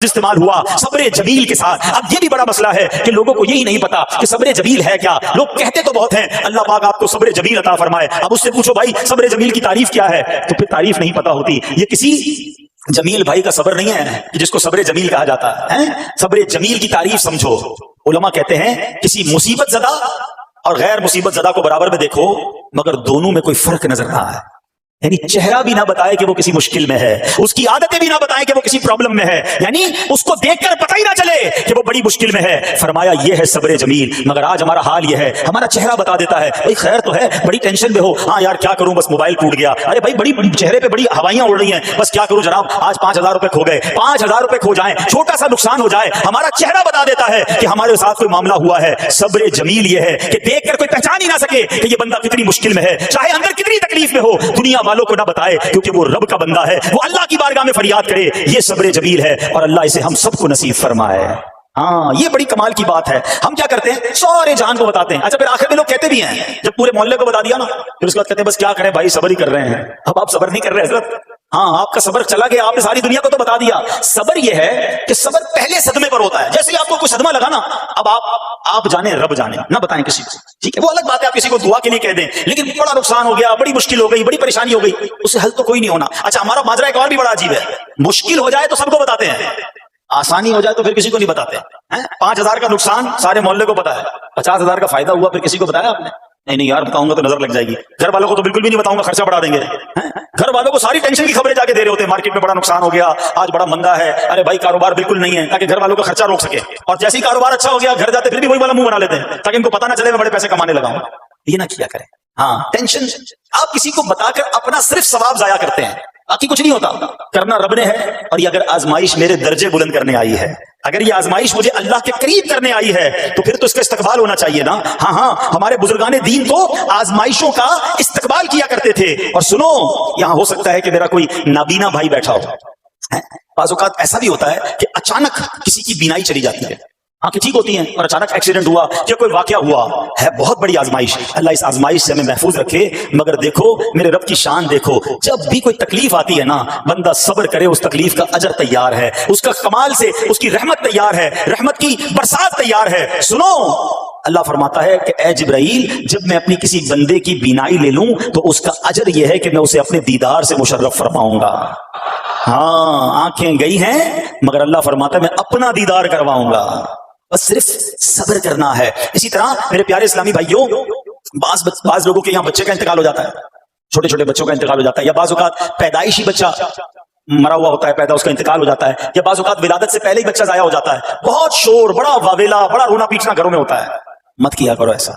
استعمال ہوا صبر جمیل کے ساتھ. اب یہ بھی بڑا مسئلہ ہے کہ لوگوں کو یہی نہیں پتا کہ صبر جمیل ہے کیا. لوگ کہتے تو بہت ہیں اللہ پاک آپ کو صبر جمیل عطا فرمائے. اب اس سے پوچھو بھائی صبر جمیل کی تعریف کیا ہے, تو پھر تعریف نہیں پتا ہوتی. یہ کسی جمیل بھائی کا صبر نہیں ہے کہ جس کو صبر جمیل کہا جاتا ہے. صبر جمیل کی تعریف سمجھو. علماء کہتے ہیں کسی مصیبت زدہ اور غیر مصیبت زدہ کو برابر میں دیکھو مگر دونوں میں کوئی فرق نظر نہ آئے. یعنی چہرہ بھی نہ بتائے کہ وہ کسی مشکل میں ہے, اس کی عادتیں بھی نہ بتائیں کہ وہ کسی پرابلم میں ہے, یعنی اس کو دیکھ کر پتہ ہی نہ چلے کہ وہ بڑی مشکل میں ہے. فرمایا یہ ہے صبر جمیل. مگر آج ہمارا حال یہ ہے, ہمارا چہرہ بتا دیتا ہے بھائی خیر تو ہے, بڑی ٹینشن میں ہو, ہاں یار کیا کروں بس موبائل ٹوٹ گیا, ارے بھائی بڑی چہرے پہ بڑی ہوائیاں اڑ رہی ہیں, بس کیا کروں جناب آج 5,000 روپے کھو گئے, 5,000 روپے کھو جائیں, چھوٹا سا نقصان ہو جائے, ہمارا چہرہ بتا دیتا ہے کہ ہمارے ساتھ کوئی معاملہ ہوا ہے. صبر جمیل یہ ہے کہ دیکھ کر کوئی پہچان ہی نہ سکے کہ یہ بندہ کتنی مشکل میں ہے, چاہے اندر کتنی تکلیف میں ہو, دنیا والوں کو نہ بتائے کیونکہ وہ رب کا بندہ ہے, وہ اللہ کی بارگاہ میں فریاد کرے. یہ صبر جمیل ہے اور اللہ اسے ہم سب کو نصیب فرمائے. ہاں یہ بڑی کمال کی بات ہے. ہم کیا کرتے ہیں سارے جہان کو بتاتے ہیں, اچھا پھر آخر میں لوگ کہتے بھی ہیں جب پورے محلے کو بتا دیا نا پھر اس کے بعد کہتے ہیں بس کیا کریں بھائی صبر ہی کر رہے ہیں. اب آپ صبر نہیں کر رہے حضرت, ہاں آپ کا صبر چلا گیا, آپ نے ساری دنیا کو تو بتا دیا. صبر یہ ہے کہ صبر پہلے صدمے پر ہوتا ہے. جیسے آپ کو کوئی صدمہ لگا نا, اب آپ جانے رب جانے, نہ بتائیں کسی کو, ٹھیک ہے وہ الگ بات ہے, آپ کسی کو دعا کے لیے کہہ دیں, لیکن بڑا نقصان ہو گیا, بڑی مشکل ہو گئی, بڑی پریشانی ہو گئی, اس سے حل تو کوئی نہیں ہونا. اچھا ہمارا ماجرا ایک اور بھی بڑا عجیب ہے, مشکل ہو جائے تو سب کو بتاتے ہیں, آسانی ہو جائے تو پھر کسی کو نہیں بتاتے. 5,000 کا نقصان سارے محلے کو پتا ہے, 50,000 کا فائدہ ہوا پھر کسی کو بتایا آپ نے؟ نہیں یار بتاؤں گا تو نظر لگ جائے گی. گھر والوں کو تو بالکل بھی نہیں بتاؤں گا, خرچہ بڑھا دیں گے. گھر والوں کو ساری ٹینشن کی خبریں جا کے دے رہے ہوتے ہیں, مارکیٹ میں بڑا نقصان ہو گیا, آج بڑا مندا ہے, ارے بھائی کاروبار بالکل نہیں ہے, تاکہ گھر والوں کا خرچہ روک سکے. اور جیسے ہی کاروبار اچھا ہو گیا گھر جاتے پھر بھی وہی والا منہ بنا لیتے ہیں تاکہ ان کو پتا نہ چلے میں بڑے پیسے کمانے لگا ہوں. یہ نہ کیا کریں. ہاں ٹینشن آپ کسی کو بتا کر اپنا صرف ثواب ضائع کرتے ہیں, باقی کچھ نہیں ہوتا. کرنا رب نے ہے, اور یہ اگر آزمائش میرے درجے بلند کرنے آئی ہے, اگر یہ آزمائش مجھے اللہ کے قریب کرنے آئی ہے تو پھر تو اس کا استقبال ہونا چاہیے نا. ہاں ہمارے بزرگان دین تو آزمائشوں کا استقبال کیا کرتے تھے. اور سنو یہاں ہو سکتا ہے کہ میرا کوئی نابینا بھائی بیٹھا ہو, بعض اوقات ایسا بھی ہوتا ہے کہ اچانک کسی کی بینائی چلی جاتی ہے, آنکھیں ٹھیک ہوتی ہیں اور اچانک ایکسیڈنٹ ہوا یا کوئی واقعہ ہوا ہے, بہت بڑی آزمائش. اللہ اس آزمائش سے ہمیں محفوظ رکھے. مگر دیکھو میرے رب کی شان دیکھو, جب بھی کوئی تکلیف آتی ہے نا بندہ صبر کرے, اس تکلیف کا اجر تیار ہے, اس کا کمال سے اس کی رحمت تیار ہے, رحمت کی برسات تیار ہے. سنو اللہ فرماتا ہے کہ اے جبرائیل جب میں اپنی کسی بندے کی بینائی لے لوں تو اس کا اجر یہ ہے کہ میں اسے اپنے دیدار سے مشرف فرماؤں گا. ہاں آنکھیں گئی ہیں مگر اللہ فرماتا ہے میں اپنا دیدار کرواؤں گا, بس صرف صبر کرنا ہے. اسی طرح میرے پیارے اسلامی بھائیوں, بعض لوگوں کے یہاں بچے کا انتقال ہو جاتا ہے, چھوٹے چھوٹے بچوں کا انتقال ہو جاتا ہے, یا بعض اوقات پیدائشی بچہ مرا ہوا ہوتا ہے, پیدا اس کا انتقال ہو جاتا ہے, یا بعض اوقات ولادت سے پہلے ہی بچہ ضائع ہو جاتا ہے. بہت شور, بڑا واویلا, بڑا رونا پیٹنا گھروں میں ہوتا ہے. مت کیا کرو ایسا,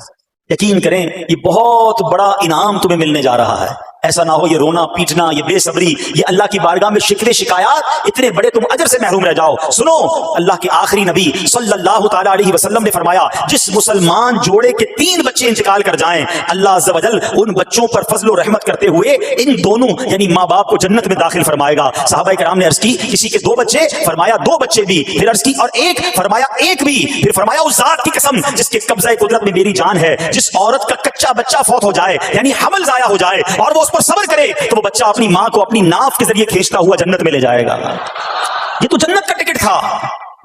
یقین کریں یہ بہت بڑا انعام تمہیں ملنے جا رہا ہے. ایسا نہ ہو یہ رونا پیٹنا, یہ بے صبری, یہ اللہ کی بارگاہ میں شکوے شکایات, اتنے بڑے تم اجر سے محروم رہ جاؤ. سنو اللہ کے آخری نبی صلی اللہ تعالی علیہ وسلم نے فرمایا جس مسلمان جوڑے کے 3 بچے انتقال کر جائیں اللہ عز و جل ان بچوں پر فضل و رحمت کرتے ہوئے ان دونوں یعنی ماں باپ کو جنت میں داخل فرمائے گا. صحابہ کرام نے عرض کی کسی کے 2 بچے, فرمایا 2 بچے بھی, پھر عرض کی اور 1, فرمایا 1 بھی, پھر فرمایا اس ذات کی قسم جس کے قبضہ قدرت میں میری جان ہے, جس عورت کا کچا بچہ فوت ہو جائے یعنی حمل ضائع ہو جائے اور وہ اس پر صبر کرے تو وہ بچہ اپنی ماں کو اپنی ناف کے ذریعے کھینچتا ہوا جنت میں لے جائے گا. یہ تو جنت کا ٹکٹ تھا.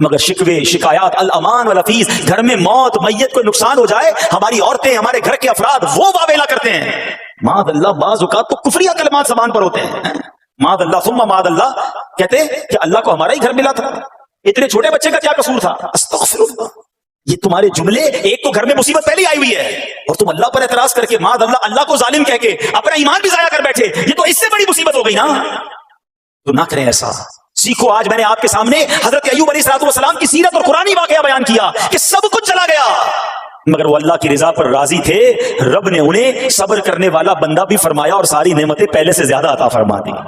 مگر شکوے شکایات, الامان والافیز, گھر میں موت میت کو نقصان ہو جائے, ہماری عورتیں ہمارے گھر کے افراد وہ واویلا کرتے ہیں. معاذ اللہ, بعض اوقات تو کفریہ کلمات زبان پر ہوتے ہیں. معاذ اللہ ثم معاذ اللہ, کہتے کہ اللہ کو ہمارا ہی گھر ملا تھا, اتنے چھوٹے بچے کا کیا قصور تھا. استغفر اللہ. یہ تمہارے جملے, ایک تو گھر میں مصیبت پہلے آئی ہوئی ہے اور تم اللہ پر اعتراض کر کے معاذ اللہ کو ظالم کہہ کے اپنا ایمان بھی ضائع کر بیٹھے, یہ تو اس سے بڑی مصیبت ہو گئی نا. تو نہ کریں ایسا. سیکھو, آج میں نے آپ کے سامنے حضرت ایوب علیہ السلام کی سیرت اور قرآنی واقعہ بیان کیا کہ سب کچھ چلا گیا مگر وہ اللہ کی رضا پر راضی تھے. رب نے انہیں صبر کرنے والا بندہ بھی فرمایا اور ساری نعمتیں پہلے سے زیادہ عطا فرما دی.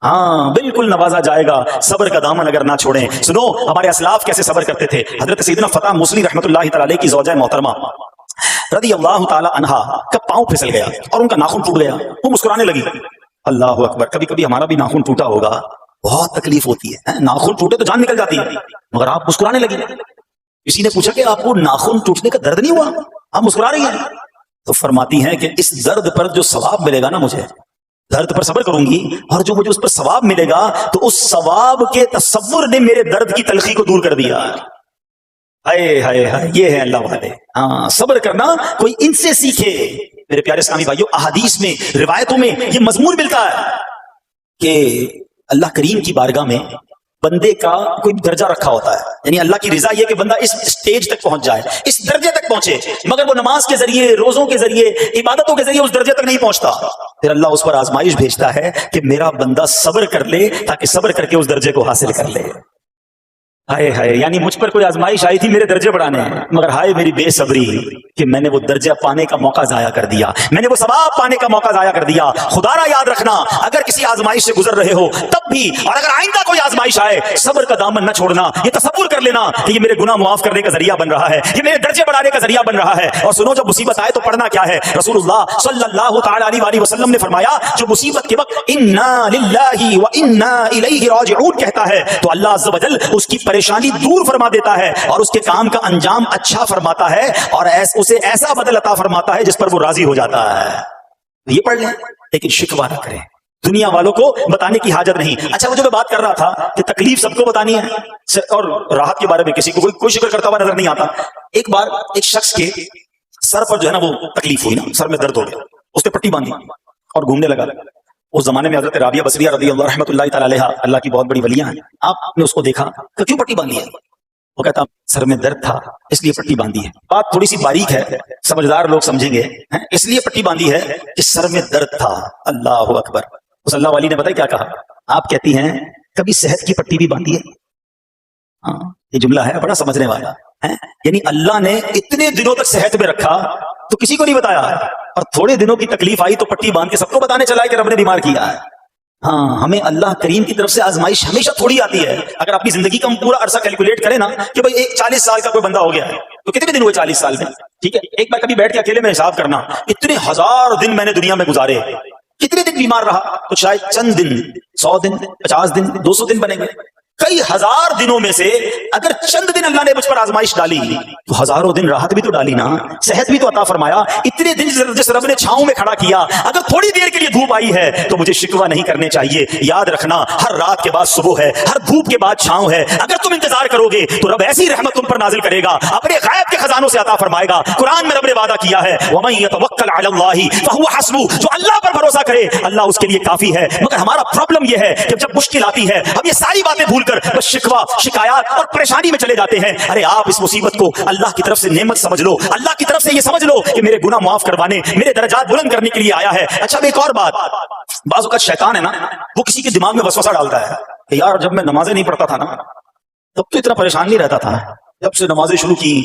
ہاں بالکل نوازا جائے گا, صبر کا دامن اگر نہ چھوڑیں. سنو ہمارے اسلاف کیسے صبر کرتے تھے. حضرت سیدنا فتح مسلی رحمۃ اللہ تعالی کی زوجہ محترمہ رضی اللہ تعالی عنہا کا پاؤں پھسل گیا اور ان کا ناخن ٹوٹ گیا, وہ مسکرانے لگی. اللہ اکبر, کبھی کبھی ہمارا بھی ناخن ٹوٹا ہوگا, بہت تکلیف ہوتی ہے, ناخن ٹوٹے تو جان نکل جاتی ہے, مگر آپ مسکرانے لگی. کسی نے پوچھا کہ آپ کو ناخن ٹوٹنے کا درد نہیں ہوا, آپ مسکرا رہی ہیں؟ تو فرماتی ہیں کہ اس درد پر جو ثواب ملے گا نا مجھے, درد پر صبر کروں گی اور جو مجھے اس پر ثواب ملے گا تو اس ثواب کے تصور نے میرے درد کی تلخی کو دور کر دیا. ہائے ہائے ہائے، یہ ہے اللہ والے. ہاں، صبر کرنا کوئی ان سے سیکھے. میرے پیارے اسلامی بھائیو، احادیث میں، روایتوں میں یہ مضمون ملتا ہے کہ اللہ کریم کی بارگاہ میں بندے کا کوئی درجہ رکھا ہوتا ہے. یعنی اللہ کی رضا یہ کہ بندہ اس سٹیج تک پہنچ جائے، اس درجے تک پہنچے، مگر وہ نماز کے ذریعے، روزوں کے ذریعے، عبادتوں کے ذریعے اس درجے تک نہیں پہنچتا. پھر اللہ اس پر آزمائش بھیجتا ہے کہ میرا بندہ صبر کر لے تاکہ صبر کر کے اس درجے کو حاصل کر لے. ہائے ہائے، یعنی مجھ پر کوئی آزمائش آئی تھی میرے درجے بڑھانے، مگر ہائے میری بے صبری کہ میں نے وہ درجہ پانے کا موقع ضائع کر دیا، میں نے وہ ثواب پانے کا موقع ضائع کر دیا. خدا را یاد رکھنا، اگر کسی آزمائش سے گزر رہے ہو تب بھی، اور اگر آئندہ کوئی آزمائش آئے، صبر کا دامن نہ چھوڑنا. یہ تصور کر لینا کہ یہ میرے گناہ معاف کرنے کا ذریعہ بن رہا ہے، یہ میرے درجے بڑھانے کا ذریعہ بن رہا ہے. اور سنو، جب مصیبت آئے تو پڑھنا کیا ہے؟ رسول اللہ صلی اللہ تعالی علیہ وآلہ وسلم نے فرمایا، جو مصیبت کے وقت انا للہ و انا الیہ راجعون کہتا ہے تو اللہ عز و جل اس کی پریشانی دور فرما دیتا ہے اور اس کے کام کا انجام اچھا فرماتا ہے اور اسے ایسا بدل عطا فرماتا ہے جس پر وہ راضی ہو جاتا ہے. یہ پڑھ لیں، لیکن شکوہ نہ کریں. دنیا والوں کو بتانے کی حاجت نہیں. اچھا، وہ جو میں بات کر رہا تھا کہ تکلیف سب کو بتانی ہے اور راحت کے بارے میں کسی کو کوئی شکر کرتا ہوا نظر نہیں آتا. ایک بار ایک شخص کے سر پر جو ہے نا وہ تکلیف ہوئی نا، سر میں درد ہو گیا، اس نے پٹی باندھی اور گھومنے لگا. اس زمانے میں حضرت رابعہ بصریہ رضی اللہ رحمۃ اللہ تعالی علیہا، اللہ کی بہت بڑی ولیاں ہیں. آپ نے اس کو دیکھا کہ کیوں پٹی باندھی ہے؟ وہ کہتا سر میں درد تھا اس لیے پٹی باندھی ہے. بات تھوڑی سی باریک ہے، سمجھدار لوگ سمجھیں گے. اس لیے پٹی باندھی ہے کہ سر میں درد تھا. اللہ اکبر. اس اللہ والی نے بتایا کیا کہا؟ آپ کہتی ہیں کبھی صحت کی پٹی بھی باندھی ہے؟ ہاں، یہ جملہ ہے بڑا سمجھنے والا ہے. یعنی اللہ نے اتنے دنوں تک صحت میں رکھا تو کسی کو نہیں بتایا، اور تھوڑے دنوں کی تکلیف آئی تو پٹی باندھ کے سب کو بتانے چلا ہے کہ رب نے بیمار کیا ہے. ہاں، ہمیں اللہ کریم کی طرف سے آزمائش ہمیشہ تھوڑی آتی ہے. اگر اپنی زندگی کا ہم پورا عرصہ کیلکولیٹ کریں نا کہ بھئی 40 سال کا کوئی بندہ ہو گیا ہے تو کتنے دن ہوئے 40 سال میں؟ ٹھیک ہے، ایک بار کبھی بیٹھ کے اکیلے میں حساب کرنا، اتنے ہزار دن میں نے دنیا میں گزارے، کتنے دن بیمار رہا؟ تو شاید چند دن، 100 دن، 50 دن، 200 دن بنے گے. کئی ہزار دنوں میں سے اگر چند دن اللہ نے مجھ پر آزمائش ڈالی تو ہزاروں دن راحت بھی تو ڈالی نا، صحت بھی تو عطا فرمایا. اتنے دن جس رب نے چھاؤں میں کھڑا کیا، اگر تھوڑی دیر کے لیے دھوپ آئی ہے تو مجھے شکوہ نہیں کرنے چاہیے. یاد رکھنا، ہر رات کے بعد صبح ہے، ہر دھوپ کے بعد چھاؤں ہے. اگر تم انتظار کرو گے تو رب ایسی رحمت تم پر نازل کرے گا، اپنے غائب کے خزانوں سے عطا فرمائے گا. قرآن میں رب نے وعدہ کیا ہے وَمَن يَتَوَكَّلْ عَلَى اللَّهِ فَهُوَ حَسْبُهُ، جو اللہ پر بھروسہ کرے اللہ اس کے لیے کافی ہے. مگر ہمارا پرابلم یہ ہے کہ جب مشکل آتی ہے ہم یہ ساری باتیں بھول کر بس شکوہ، شکایات اور پریشانی میں چلے جاتے ہیں. ارے آپ اس مصیبت کو اللہ کی طرف سے نعمت سمجھ لو، اللہ کی طرف سے یہ سمجھ لو کہ میرے گناہ معاف کروانے، میرے درجات بلند کرنے کے لیے آیا ہے. اچھا، ایک اور بات، بعض اوقات شیطان ہے نا، وہ کسی کے دماغ میں وسوسہ ڈالتا ہے کہ یار جب میں نمازیں نہیں پڑھتا تھا نا تب تو اتنا پریشان نہیں رہتا تھا، جب سے نمازیں شروع کی،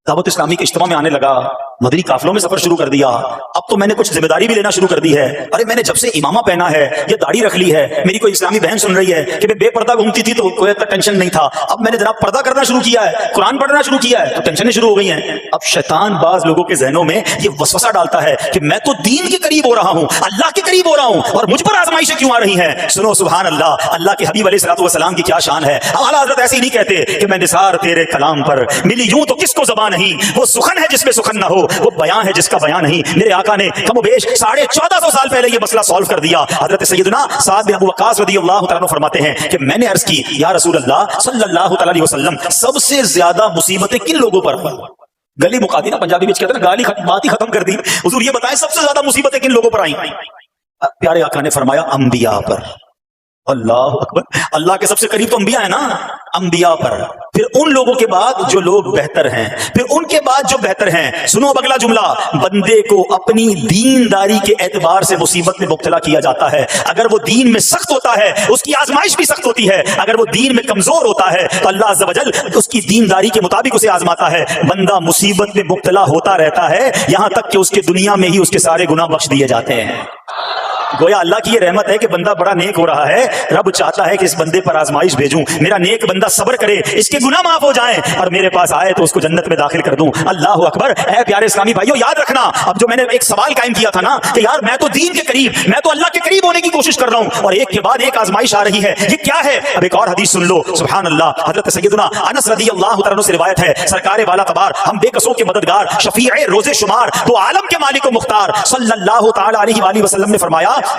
دعوت اسلامی کے اجتماع میں آنے لگا، مدنی قافلوں میں سفر شروع کر دیا، اب تو میں نے کچھ ذمہ داری بھی لینا شروع کر دی ہے. ارے میں نے جب سے امامہ پہنا ہے، یہ داڑھی رکھ لی ہے، میری کوئی اسلامی بہن سن رہی ہے کہ میں بے پردہ گھومتی تھی تو کوئی ٹینشن نہیں تھا، اب میں نے جناب پردہ کرنا شروع کیا ہے، قرآن پڑھنا شروع کیا ہے تو ٹینشنیں شروع ہو گئی ہیں. اب شیطان بعض لوگوں کے ذہنوں میں یہ وسوسہ ڈالتا ہے کہ میں تو دین کے قریب ہو رہا ہوں، اللہ کے قریب ہو رہا ہوں، اور مجھ پر آزمائشیں کیوں آ رہی ہیں؟ سنو سبحان اللہ، اللہ کے حبیب علیہ الصلوۃ والسلام کی کیا شان ہے. اعلیٰ حضرت ایسے ہی نہیں کہتے کہ میں نثار تیرے کلام پر ملی یوں تو کس کو زبان نہیں، وہ سخن ہے جس میں سخن نہ ہو، وہ بیان ہے جس کا بیان نہیں. میرے آقا نے کم و بیش 1450 سال پہلے یہ مسئلہ سالو کر دیا. حضرت سیدنا سعد بن ابو وقاص رضی اللہ تعالیٰ عنہ فرماتے ہیں کہ میں نے عرض کی یا رسول اللہ صلی اللہ تعالی علیہ وسلم، سب سے زیادہ مصیبتیں کن لوگوں پر ہیں؟ گلی مکا دی نا، پنجابی میں کہتے ہیں گالی بات ہی ختم کر دی. حضور یہ بتائیں سب سے زیادہ مصیبتیں کن لوگوں پر آئیں؟ پیارے آقا نے فرمایا انبیاء پر. اللہ اکبر، اللہ کے سب سے قریب تو انبیاء ہیں نا، انبیاء پر، پھر ان لوگوں کے بعد جو لوگ بہتر ہیں، پھر ان کے بعد جو بہتر ہیں. سنو اب اگلا جملہ، بندے کو اپنی دینداری کے اعتبار سے مصیبت میں مبتلا کیا جاتا ہے. اگر وہ دین میں سخت ہوتا ہے اس کی آزمائش بھی سخت ہوتی ہے، اگر وہ دین میں کمزور ہوتا ہے تو اللہ عز و جل اس کی دینداری کے مطابق اسے آزماتا ہے. بندہ مصیبت میں مبتلا ہوتا رہتا ہے یہاں تک کہ اس کے دنیا میں ہی اس کے سارے گناہ بخش دیے جاتے ہیں. گویا اللہ کی یہ رحمت ہے کہ بندہ بڑا نیک ہو رہا ہے، رب چاہتا ہے کہ اس بندے پر آزمائش بھیجوں، میرا نیک بندہ صبر کرے، اس کے گناہ معاف ہو جائیں اور میرے پاس آئے تو اس کو جنت میں داخل کر دوں. اللہ اکبر. اے پیارے اسلامی بھائیو یاد رکھنا، اب جو میں نے ایک سوال قائم کیا تھا نا کہ یار میں تو دین کے قریب، میں تو اللہ کے قریب ہونے کی کوشش کر رہا ہوں اور ایک کے بعد ایک آزمائش آ رہی ہے، یہ کیا ہے؟ اب ایک اور حدیث سن لو. سبحان اللہ. حضرت سیدنا انس رضی اللہ تعالیٰ عنہ سے روایت ہے، سرکار والا تبار، ہم بے قصوں کے مددگار، شفیع روز شمار، تو عالم کے مالک و مختار صلی اللہ تعالی علیہ وآلہ وسلم نے فرمایا